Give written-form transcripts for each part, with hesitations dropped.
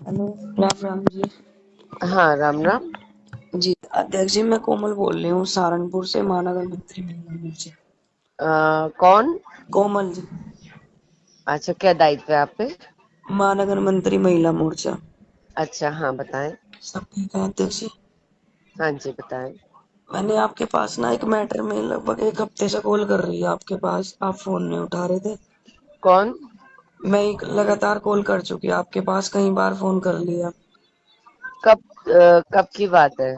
Hello. Ram Ram ji. हाँ, राम राम। जी अध्यक्ष जी, मैं कोमल बोल रही हूँ सहारनपुर से, महानगर मंत्री महिला से। कौन? कोमल जी। अच्छा, क्या दायित्व है आप पे? महानगर मंत्री महिला मोर्चा। अच्छा, हाँ बताएं। सब ठीक है अध्यक्ष जी। हाँ जी, बताएं। मैंने आपके पास ना एक मैटर में लगभग एक हफ्ते से कॉल कर रही है आपके पास, आप फोन नहीं उठा रहे थे। कौन? मैं एक लगातार कॉल कर चुकी आपके पास, कई बार फोन कर लिया। कब की बात है?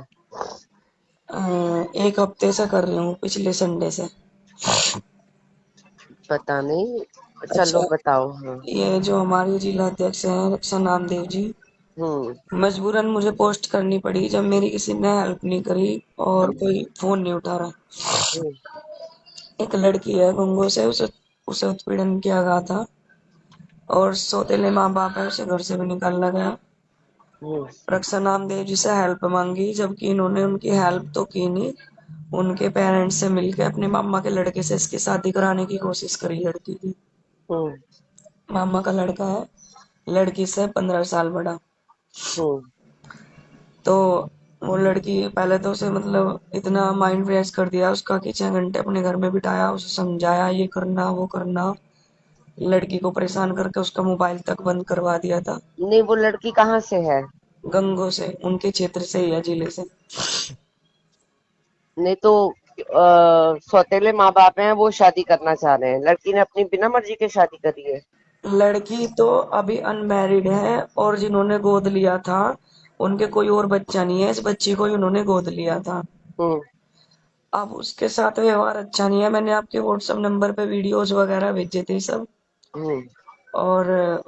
एक हफ्ते से कर रही हूँ, पिछले संडे से। पता नहीं। अच्छा, चलो बताओ, हाँ। ये जो हमारे जिला अध्यक्ष हैं रक्षा नामदेव जी, हम्म। मजबूरन मुझे पोस्ट करनी पड़ी जब मेरी किसी ने हेल्प नहीं करी और कोई फोन नहीं उठा रहा। हम्म। एक लड़की है गंगो से, उसे उत्पीड़न किया गया था और सौतेले माँ बाप है, उसे घर से भी निकाला गया। हम्म। रक्षा नामदेव जी से हेल्प मांगी, जबकि इन्होंने उनकी हेल्प तो की नहीं। उनके पेरेंट्स से मिलकर अपने मामा के लड़के से इसकी शादी कराने की कोशिश करी लड़की की। हम्म। मामा का लड़का है, लड़की से 15 साल बड़ा। हम्म। तो वो लड़की पहले तो उसे मतलब इतना माइंड फ्रेश कर दिया उसका कि 6 घंटे अपने घर में बिठाया, उसे समझाया ये करना वो करना। लड़की को परेशान करके उसका मोबाइल तक बंद करवा दिया था। नहीं, वो लड़की कहाँ से है? गंगो से, उनके क्षेत्र से ही है, जिले से। नहीं तो सौतेले माँ बाप हैं, वो शादी करना चाह रहे हैं, लड़की ने अपनी बिना मर्जी के शादी करी है। लड़की तो अभी अनमैरिड है और जिन्होंने गोद लिया था उनके कोई और बच्चा नहीं है, इस बच्ची को ही उन्होंने गोद लिया था। हम्म। अब उसके साथ व्यवहार अच्छा नहीं है, मैंने आपके व्हाट्सएप नंबर पे वीडियोस वगैरह भेजे थे सब, हम्म। और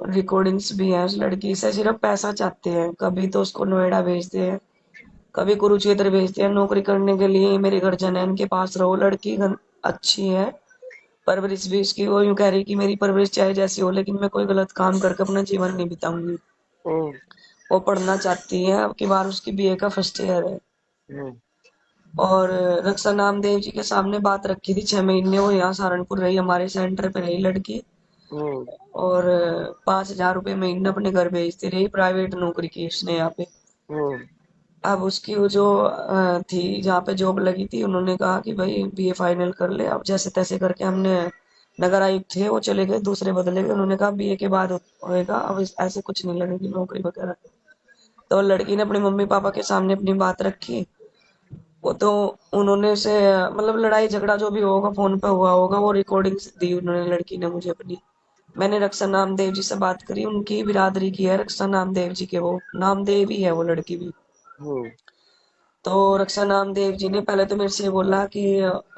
रिकॉर्डिंग्स भी हैं। उस लड़की से सिर्फ पैसा चाहते हैं, कभी तो उसको नोएडा भेजते हैं, कभी कुरुक्षेत्र भेजते हैं नौकरी करने के लिए, मेरे घर जाना है इनके पास रहो। लड़की अच्छी है, परवरिश भी इसकी, वो यूं कह रही कि मेरी परवरिश चाहे जैसी हो लेकिन मैं कोई गलत काम करके अपना जीवन नहीं बिताऊंगी। हम्म। वो पढ़ना चाहती है, अब की बार उसकी बीए का फर्स्ट ईयर है। हम्म। और रक्षा नामदेव जी के सामने बात रखी थी, 6 महीने वो यहाँ सहारनपुर रही, हमारे सेंटर पे रही लड़की। हम्म। और 5,000 रुपये महीने अपने घर भेजती रही, प्राइवेट नौकरी की उसने यहाँ पे। हम्म। अब उसकी वो जो थी जहाँ पे जॉब लगी थी, उन्होंने कहा कि भाई बीए फाइनल कर ले। अब जैसे तैसे करके हमने, नगर आयुक्त थे वो चले गए, दूसरे बदले गए, उन्होंने कहा बीए के बाद होएगा, अब ऐसे कुछ नहीं लगेगी नौकरी वगैरह। तो लड़की ने अपने मम्मी पापा के सामने अपनी बात रखी। वो तो उन्होंने उसे मतलब लड़ाई झगड़ा जो भी होगा फोन पे हुआ होगा, वो रिकॉर्डिंग्स दी उन्होंने, लड़की ने मुझे अपनी। मैंने रक्षा नामदेव जी से बात करी, उनकी बिरादरी की है रक्षा नामदेव जी के, वो नामदेव ही है वो लड़की भी। हम्म। तो रक्षा नामदेव जी ने पहले तो मेरे से बोला कि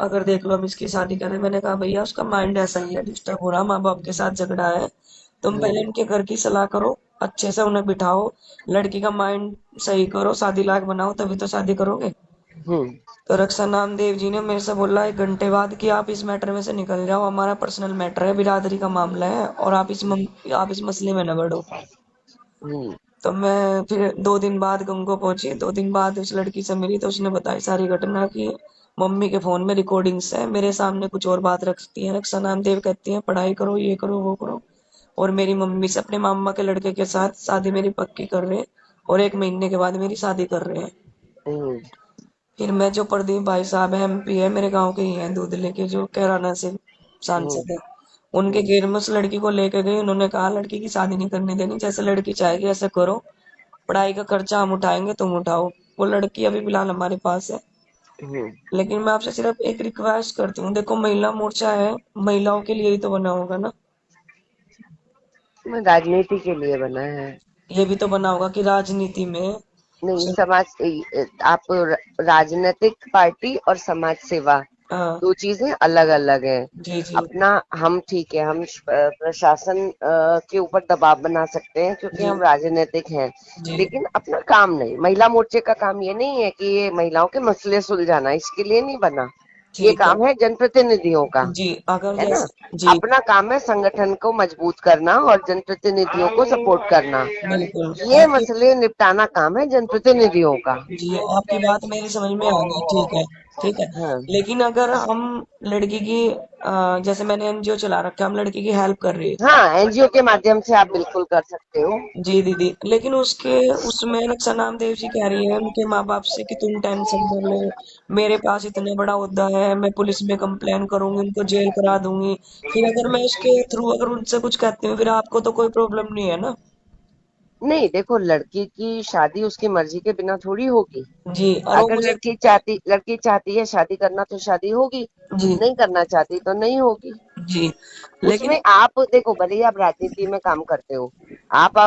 अगर देख लो हम इसकी शादी करें। मैंने कहा भैया उसका माइंड ऐसा ही है, डिस्टर्ब हो रहा, माँ बाप के साथ झगड़ा है, तुम हम्म। पहले उनके घर की सलाह करो, अच्छे से उन्हें बिठाओ, लड़की का माइंड सही करो, शादी लायक बनाओ, तभी तो शादी करोगे। हम्म। तो रक्षा नामदेव जी ने मेरे से बोला 1 घंटे बाद कि आप इस मैटर में से निकल जाओ, हमारा पर्सनल मैटर है, बिरादरी का मामला है, और आप इस मसले में न बढ़ो। हम्म। तो मैं फिर 2 दिन बाद गंगो पहुंची, 2 दिन बाद उस लड़की से मिली तो उसने बताई सारी घटना की। मम्मी के फोन में रिकॉर्डिंग्स है, मेरे सामने कुछ और बात रखती है रक्षा नामदेव, कहती है पढ़ाई करो, ये करो वो करो, और मेरी मम्मी से अपने मामा के लड़के के साथ शादी मेरी पक्की कर रहे हैं, और 1 महीने के बाद मेरी शादी कर रहे हैं। हम्म। फिर मैं, जो प्रदीप भाई साहब है एमपी है, मेरे गांव के ही हैं, दूध लेके जो कैराना से हम्म। सांसद है, उनके हम्म। घेर में उस लड़की को लेके गई। उन्होंने कहा लड़की की शादी नहीं करने देनी, जैसे लड़की चाहेगी ऐसे करो, पढ़ाई का खर्चा हम उठाएंगे, तुम उठाओ। वो लड़की अभी फिलहाल हमारे पास है। हम्म। लेकिन मैं आपसे सिर्फ एक रिक्वेस्ट करती हूँ, देखो महिला मोर्चा है, महिलाओं के लिए ही तो बना होगा ना। राजनीति के लिए बना है। ये भी तो बना होगा कि राजनीति में। नहीं, आप राजनीतिक पार्टी और समाज सेवा हाँ। दो चीजें अलग अलग हैं। जी जी। अपना हम ठीक है, हम प्रशासन के ऊपर दबाव बना सकते हैं क्योंकि जी हम राजनीतिक हैं। जी। लेकिन अपना काम नहीं, महिला मोर्चे का काम ये नहीं है कि ये महिलाओं के मसले सुलझाना, इसके लिए नहीं बना। ये ठीक है। काम है जनप्रतिनिधियों का, जी अगर है ना। जैसे जी। अपना काम है संगठन को मजबूत करना और जनप्रतिनिधियों को सपोर्ट करना। बिल्कुल ये आपकी, मसले निपटाना काम है जनप्रतिनिधियों का। जी आपकी बात मेरी समझ में आ गई, ठीक है। ठीक है। हाँ लेकिन अगर हम लड़की की जैसे मैंने एनजीओ चला रखा है, हम लड़की की हेल्प कर रही है। हाँ, एनजीओ के माध्यम से आप बिल्कुल कर सकते हो। जी दीदी, लेकिन उसके उसमें रक्षा नामदेव जी कह रही है उनके माँ बाप से कि तुम टेंशन न लो, मेरे पास इतना बड़ा ओहदा है, मैं पुलिस में कंप्लेन करूंगी, उनको जेल करा दूंगी। फिर अगर मैं उसके थ्रू अगर उनसे कुछ कहती हूँ, फिर आपको तो कोई प्रॉब्लम नहीं है ना। नहीं देखो, लड़की की शादी उसकी मर्जी के बिना थोड़ी होगी। जी, और वो अगर मुझे। लड़की चाहती है शादी करना तो शादी होगी, जी। नहीं करना चाहती तो नहीं होगी। जी। लेकिन उसमें आप देखो, भले ही आप राजनीति में काम करते हो, आप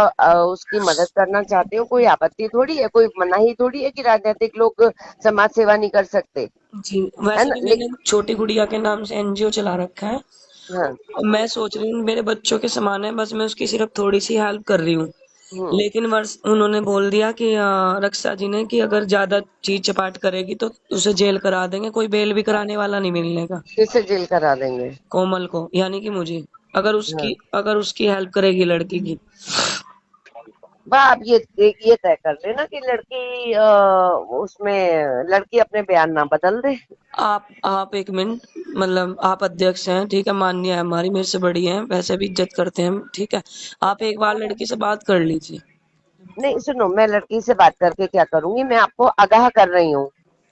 उसकी मदद करना चाहते हो, कोई आपत्ति थोड़ी है, कोई मनाही थोड़ी है कि राजनीतिक लोग समाज सेवा नहीं कर सकते, जी, है वैसे ना। भी मैंने छोटी गुड़िया के नाम से एनजीओ चला रखा है। हाँ। और मैं सोच रही हूँ मेरे बच्चों के समान है, बस मैं उसकी सिर्फ थोड़ी सी हेल्प कर रही हूँ। हम्म। लेकिन वर्ष उन्होंने बोल दिया कि रक्षा जी ने कि अगर ज्यादा चीज चपाट करेगी तो उसे जेल करा देंगे, कोई बेल भी कराने वाला नहीं मिलने का। किसे जेल करा देंगे। कोमल को, यानी कि मुझे, हाँ, अगर उसकी हेल्प करेगी लड़की की। वाह, आप ये तय कर लेना कि लड़की उसमें लड़की अपने बयान ना बदल दे। आप एक मिनट, मतलब आप अध्यक्ष हैं, ठीक है, माननीय है हमारी, मेरे से बड़ी हैं, वैसे भी इज्जत करते हैं हम, ठीक है। आप एक बार लड़की से बात कर लीजिए। नहीं सुनो, मैं लड़की से बात करके क्या करूंगी, मैं आपको आगाह कर रही हूँ।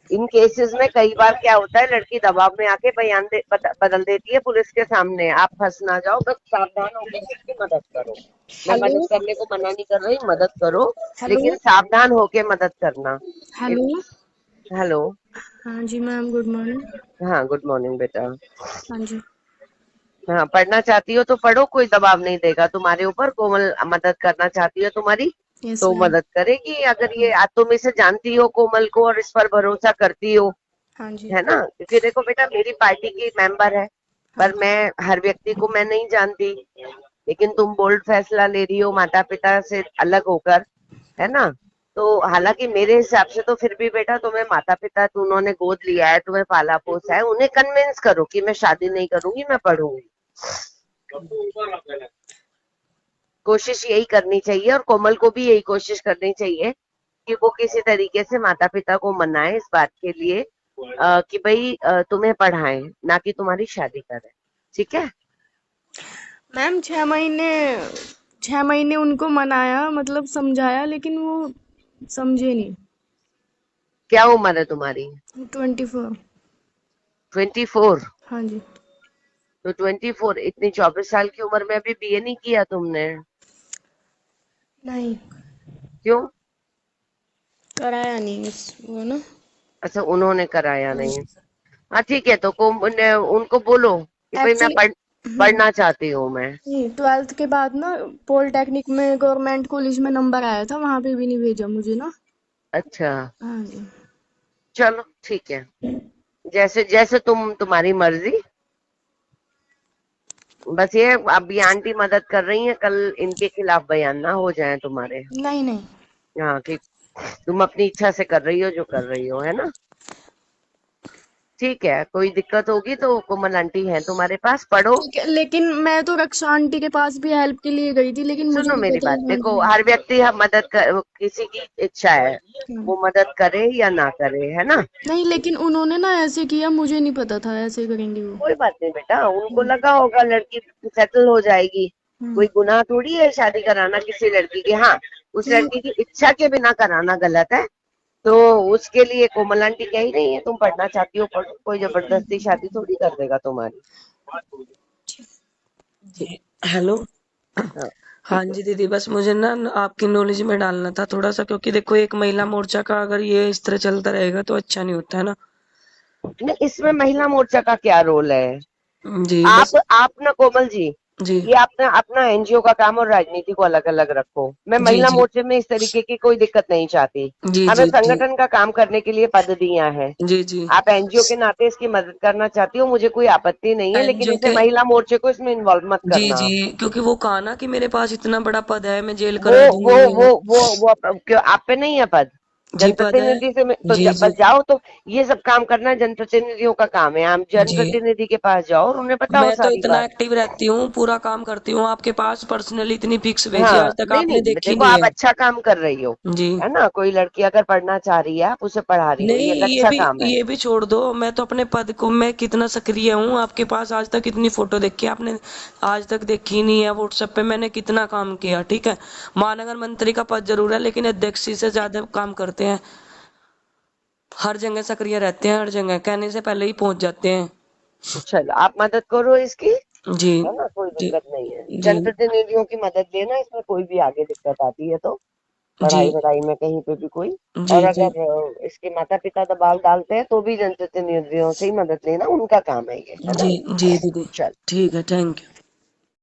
इन केसेस में कई बार क्या होता है, लड़की दबाव में आके बदल देती है पुलिस के सामने। आप फंस ना जाओ, बस सावधान होकर उसकी मदद करो। मैं हेलो। मदद करने को मना नहीं कर रही, मदद करो, हेलो। लेकिन सावधान होके मदद करना। हेलो। हेलो। हाँ जी मैम, गुड मॉर्निंग। हाँ, गुड मॉर्निंग बेटा। हाँ जी। हाँ, पढ़ना चाहती हो तो पढ़ो, कोई दबाव नहीं देगा तुम्हारे ऊपर। कोमल मदद करना चाहती है तुम्हारी, यस तो मैम। मदद करेगी। अगर ये तुम इसे जानती हो कोमल को और इस पर भरोसा करती हो, हाँ जी। है ना। क्योंकि देखो बेटा, मेरी पार्टी की मेंबर है, हाँ पर जी। मैं हर व्यक्ति को मैं नहीं जानती। लेकिन तुम बोल्ड फैसला ले रही हो माता पिता से अलग होकर, है ना। तो हालांकि मेरे हिसाब से तो फिर भी बेटा, तुम्हें माता पिता, उन्होंने गोद लिया है, तुम्हें पाला पोसा है, उन्हें कन्विंस करो कि मैं शादी नहीं करूंगी, मैं पढ़ूंगी। कोशिश यही करनी चाहिए, और कोमल को भी यही कोशिश करनी चाहिए कि वो किसी तरीके से माता पिता को मनाए इस बात के लिए कि भाई तुम्हें पढ़ाएं, ना कि तुम्हारी शादी करें। ठीक है। मैम 6 महीने उनको मनाया, मतलब समझाया, लेकिन वो समझे नहीं। क्या उम्र है तुम्हारी? 24। 24? हाँ जी। तो 24, इतनी 24 साल की उम्र में अभी बीए नहीं किया तुमने? नहीं, क्यों? कराया नहीं वो ना। अच्छा, उन्होंने कराया नहीं। हाँ ठीक है, तो उनको बोलो कि भाई मैं एक्चुअली पढ़ना चाहती हूँ मैं। नहीं, 12th के बाद ना पॉलिटेक्निक में गवर्नमेंट कॉलेज में नंबर आया था, वहां पे भी नहीं भेजा मुझे ना। अच्छा, हाँ जी। चलो ठीक है, जैसे जैसे तुम्हारी मर्जी। बस ये अभी आंटी मदद कर रही हैं, कल इनके खिलाफ बयान ना हो जाए तुम्हारे। नहीं नहीं। हाँ, कि तुम अपनी इच्छा से कर रही हो जो कर रही हो, है ना। ठीक है, कोई दिक्कत होगी तो कोमल आंटी है तुम्हारे पास, पढ़ो। ठीक है, लेकिन मैं तो रक्षा आंटी के पास भी हेल्प के लिए गई थी, लेकिन मुझे सुनो नहीं मेरी पता बात, उन्होंने। देखो हर व्यक्ति हम किसी की इच्छा है, हाँ। वो मदद करे या ना करे, है ना। नहीं, लेकिन उन्होंने ना ऐसे किया, मुझे नहीं पता था ऐसे करेंगे वो। कोई बात नहीं बेटा, उनको हम्म। लगा होगा लड़की सेटल हो जाएगी। हम्म। कोई गुनाह थोड़ी है शादी कराना किसी लड़की की। हाँ, उस नहीं। लड़की की इच्छा के बिना कराना गलत है। तो उसके लिए कोमल आंटी कह ही नहीं है, तुम पढ़ना चाहती हो पढ़ो, कोई जबरदस्ती शादी थोड़ी कर देगा तुम्हारी। ठीक। जी। हेलो। हाँ। हाँ जी दीदी, बस मुझे ना आपकी नॉलेज में डालना था थोड़ा सा, क्योंकि देखो एक महिला मोर्चा का अगर ये इस तरह चलता रहेगा तो अच्छा नहीं होता है ना। नहीं, इसमें महिला मोर्चा का क्या रोल है? जी बस। आप ना कोमल जी, जी। ये अपना अपना एनजीओ का काम और राजनीति को अलग अलग रखो। मैं जी। महिला जी। मोर्चे में इस तरीके की कोई दिक्कत नहीं चाहती। जी। हमें जी। जी। संगठन का काम करने के लिए पद दिया है। जी। जी। आप एनजीओ के नाते इसकी मदद करना चाहती हो, मुझे कोई आपत्ति नहीं है, लेकिन एनजीओ इसे के। महिला मोर्चे को इसमें इन्वॉल्व मत जी। करना। जी। क्योंकि वो कहा ना कि मेरे पास इतना बड़ा पद है, मैं जेल वो करा वो दूंगी। वो वो वो क्यों आप पे नहीं है पद? जी पता है। जनप्रतिनिधि से तो जी बस जी। जाओ, तो ये सब काम करना जनप्रतिनिधियों का काम है। आप जी जनप्रतिनिधि के पास जाओ और उन्हें बताओ मैं तो सारी इतना बात। एक्टिव रहती हूँ, पूरा काम करती हूँ। आपके पास पर्सनली इतनी पिक्स भेजी हाँ, आज तक नहीं आपने नहीं, देखी देखो नहीं आप है। अच्छा काम कर रही हो, जी। है ना। कोई लड़की अगर पढ़ना चाह रही है, आप उसे पढ़ा रही हो, नहीं, ये एक अच्छा काम है। ये भी छोड़ दो। मैं तो अपने पद को मैं कितना सक्रिय हूँ। आपके पास आज तक इतनी फोटो देखी है आपने, आज तक देखी नहीं है। व्हाट्सएप पे मैंने कितना काम किया, ठीक है। महानगर मंत्री का पद जरूर है, लेकिन अध्यक्ष से ज्यादा काम करते हैं। हर जगह सक्रिय रहते हैं, हर जगह कहने से पहले ही पहुंच जाते हैं। चलो आप मदद करो इसकी, जी है ना, कोई जी दिक्कत नहीं है। जी जनप्रतिनिधियों की मदद लेना, इसमें कोई भी आगे दिक्कत आती है तो, जी पढ़ाई वढ़ाई में कहीं पे भी कोई। जी और जी अगर इसके माता पिता दबाव डालते हैं तो भी जनप्रतिनिधियों से ही मदद लेना, उनका काम है ये, है जी ना। जी दीदी। चल। ठीक है, थैंक यू।